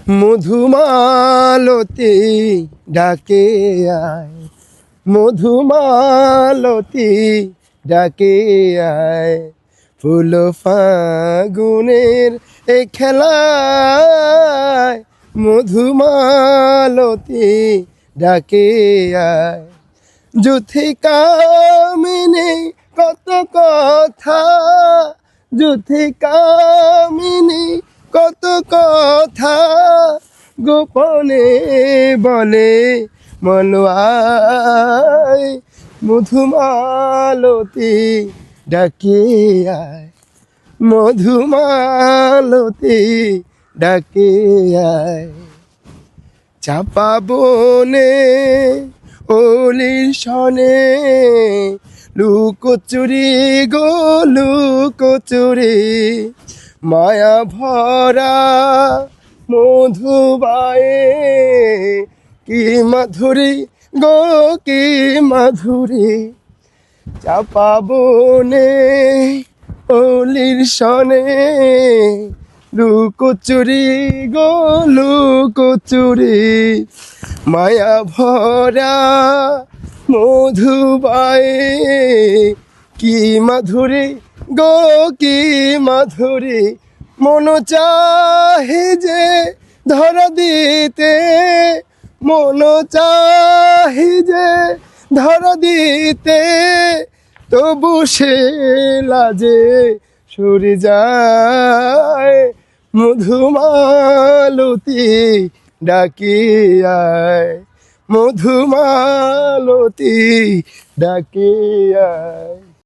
মধুমালতী ডাকে আয়, মধুমালতী ডাকে আয়, ফুল ফাগুনের এ খেলায় মধুমালতী ডাকে আয়। যুথিকামিনী কত কথা, যুথিকামিনী কত কথা গোপনে বলে মলয়ায়, মধুমালতী ডাকে আয়, মধুমালতী ডাকে আয়। চাপা বনে অলির শনে লুকোচুরি গো লুকোচুরি, মায়া ভরা মধুবায়ে কি মাধুরী গো কি মাধুরী। চাপা বনে অলির শনে লুকোচুরি গো লুকোচুরি, মায়া ভরা মধুবায়ে কি মাধুরী গো কি মাধুরী। মন চাহে যে ধরা দিতে, মন চাহে যে ধরা দিতে, তবু সে লাজে সরে যায়। মধুমালতী ডাকে আয়, মধুমালতী ডাকে আয়।